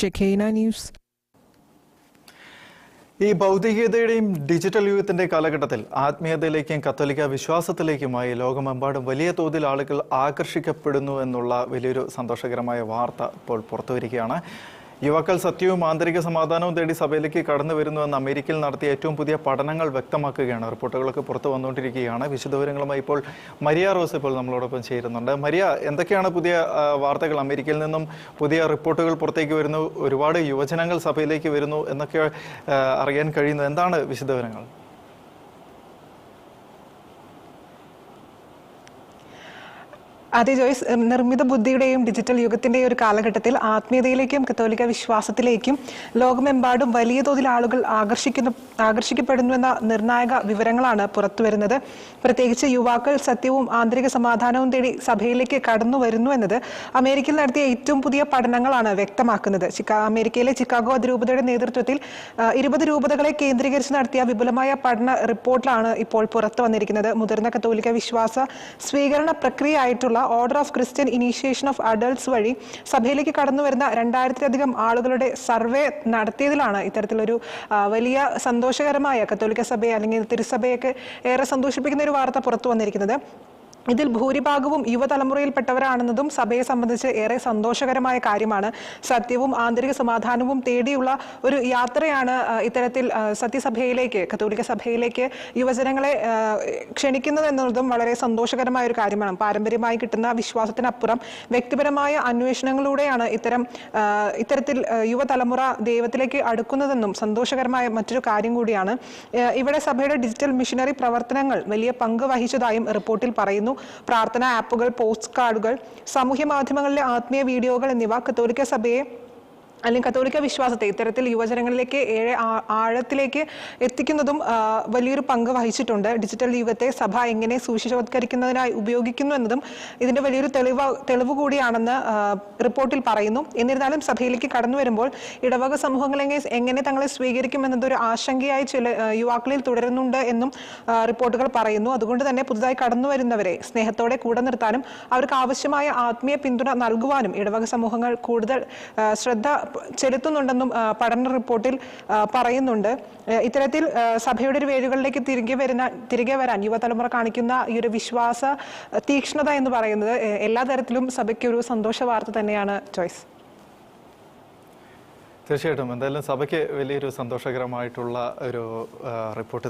Shekinah News. ഈ ഭൗതികതയുടെയും digital യുഗത്തിന്റെ കാലഘട്ടത്തിൽ ആത്മീയതയിലേക്കും കത്തോലിക്ക വിശ്വാസത്തിലേക്കുമായി ലോകമെമ്പാടും വലിയ തോതിൽ ആളുകൾ ആകർഷിക്കപ്പെടുന്നു എന്നുള്ള വലിയൊരു സന്തോഷകരമായ വാർത്ത ഇപ്പോൾ പുറത്തുവരികയാണ്. യുവാക്കൾ സത്യവും ആന്തരിക സമാധാനവും തേടി സഭയിലേക്ക് കടന്നു വരുന്നുവെന്ന് അമേരിക്കയിൽ നടത്തിയ ഏറ്റവും പുതിയ പഠനങ്ങൾ വ്യക്തമാക്കുകയാണ്. റിപ്പോർട്ടുകളൊക്കെ പുറത്തു വന്നുകൊണ്ടിരിക്കുകയാണ്. വിശദവിവരങ്ങളുമായി ഇപ്പോൾ മരിയ റോസ് ഇപ്പോൾ നമ്മളോടൊപ്പം ചേരുന്നുണ്ട്. മരിയ, എന്തൊക്കെയാണ് പുതിയ വാർത്തകൾ? അമേരിക്കയിൽ നിന്നും പുതിയ റിപ്പോർട്ടുകൾ പുറത്തേക്ക് വരുന്നു, ഒരുപാട് യുവജനങ്ങൾ സഭയിലേക്ക് വരുന്നു എന്നൊക്കെ അറിയാൻ കഴിയുന്നു. എന്താണ് വിശദവിവരങ്ങൾ? അതെ ജോയ്സ്, നിർമ്മിത ബുദ്ധിയുടെയും ഡിജിറ്റൽ യുഗത്തിന്റെയും ഒരു കാലഘട്ടത്തിൽ ആത്മീയതയിലേക്കും കത്തോലിക്ക വിശ്വാസത്തിലേക്കും ലോകമെമ്പാടും വലിയ തോതിൽ ആളുകൾ ആകർഷിക്കപ്പെടുന്നുവെന്ന നിർണായക വിവരങ്ങളാണ് പുറത്തുവരുന്നത്. പ്രത്യേകിച്ച് യുവാക്കൾ സത്യവും ആന്തരിക സമാധാനവും തേടി സഭയിലേക്ക് കടന്നു വരുന്നു എന്നത് അമേരിക്കയിൽ നടത്തിയ ഏറ്റവും പുതിയ പഠനങ്ങളാണ് വ്യക്തമാക്കുന്നത്. അമേരിക്കയിലെ ചിക്കാഗോ അതിരൂപതയുടെ നേതൃത്വത്തിൽ 20 രൂപതകളെ കേന്ദ്രീകരിച്ച് നടത്തിയ വിപുലമായ പഠന റിപ്പോർട്ടിലാണ് ഇപ്പോൾ പുറത്തു വന്നിരിക്കുന്നത്. മുതിർന്ന കത്തോലിക്ക വിശ്വാസ സ്വീകരണ പ്രക്രിയയായിട്ടുള്ള order of Christian initiation of adults വഴി സഭയിലേക്ക് കടന്നു വരുന്ന 2000-ലധികം ആളുകളുടെ സർവേ നടത്തിയതിലാണ് ഇത്തരത്തിലൊരു വലിയ സന്തോഷകരമായ കത്തോലിക്ക സഭയെ അല്ലെങ്കിൽ തിരുസഭയൊക്കെ ഏറെ സന്തോഷിപ്പിക്കുന്ന ഒരു വാർത്ത പുറത്തു വന്നിരിക്കുന്നത്. ഇതിൽ ഭൂരിഭാഗവും യുവതലമുറയിൽപ്പെട്ടവരാണെന്നതും സഭയെ സംബന്ധിച്ച് ഏറെ സന്തോഷകരമായ കാര്യമാണ്. സത്യവും ആന്തരിക സമാധാനവും തേടിയുള്ള ഒരു യാത്രയാണ് ഇത്തരത്തിൽ സത്യസഭയിലേക്ക്, കത്തോലിക്ക സഭയിലേക്ക് യുവജനങ്ങളെ ക്ഷണിക്കുന്നത് എന്നതും വളരെ സന്തോഷകരമായ ഒരു കാര്യമാണ്. പാരമ്പര്യമായി കിട്ടുന്ന വിശ്വാസത്തിനപ്പുറം വ്യക്തിപരമായ അന്വേഷണങ്ങളിലൂടെയാണ് ഇത്തരത്തിൽ യുവതലമുറ ദൈവത്തിലേക്ക് അടുക്കുന്നതെന്നും സന്തോഷകരമായ മറ്റൊരു കാര്യം കൂടിയാണ്. ഇവിടെ സഭയുടെ ഡിജിറ്റൽ മിഷനറി പ്രവർത്തനങ്ങൾ വലിയ പങ്ക് വഹിച്ചതായും റിപ്പോർട്ടിൽ പറയുന്നു. പ്രാർത്ഥനാ ആപ്പുകൾ, പോസ്റ്റ് കാർഡുകൾ, സാമൂഹ്യ മാധ്യമങ്ങളിലെ ആത്മീയ വീഡിയോകൾ എന്നിവ കത്തോലിക്ക സഭയെ അല്ലെങ്കിൽ കത്തോലിക്ക വിശ്വാസത്തെ ഇത്തരത്തിൽ യുവജനങ്ങളിലേക്ക് ഏറെ ആഴത്തിലേക്ക് എത്തിക്കുന്നതും വലിയൊരു പങ്ക് വഹിച്ചിട്ടുണ്ട്. ഡിജിറ്റൽ യുഗത്തെ സഭ എങ്ങനെ സുവിശേഷവത്കരിക്കുന്നതിനായി ഉപയോഗിക്കുന്നു എന്നതും ഇതിന്റെ വലിയൊരു തെളിവ് കൂടിയാണെന്ന് റിപ്പോർട്ടിൽ പറയുന്നു. എന്നിരുന്നാലും സഭയിലേക്ക് കടന്നു വരുമ്പോൾ ഇടവക സമൂഹങ്ങൾ എങ്ങനെ തങ്ങളെ സ്വീകരിക്കുമെന്നതൊരു ആശങ്കയായി ചില യുവാക്കളിൽ തുടരുന്നുണ്ട് എന്നും റിപ്പോർട്ടുകൾ പറയുന്നു. അതുകൊണ്ട് തന്നെ പുതുതായി കടന്നു വരുന്നവരെ സ്നേഹത്തോടെ കൂടെ നിർത്താനും അവർക്ക് ആവശ്യമായ ആത്മീയ പിന്തുണ നൽകുവാനും ഇടവക സമൂഹങ്ങൾ കൂടുതൽ ശ്രദ്ധ ചെലുത്തുന്നുണ്ടെന്നും പഠന റിപ്പോർട്ടിൽ പറയുന്നുണ്ട്. ഇത്തരത്തിൽ സഭയുടെ ഒരു വേരുകളിലേക്ക് തിരികെ വരാൻ യുവതലമുറ കാണിക്കുന്ന ഈ ഒരു വിശ്വാസ തീക്ഷ്ണത എന്ന് പറയുന്നത് എല്ലാ തരത്തിലും സഭയ്ക്ക് ഒരു സന്തോഷ വാർത്ത തന്നെയാണ്. ചോയ്സ് തീർച്ചയായിട്ടും എന്തായാലും സഭയ്ക്ക് വലിയൊരു സന്തോഷകരമായിട്ടുള്ള ഒരു റിപ്പോർട്ട്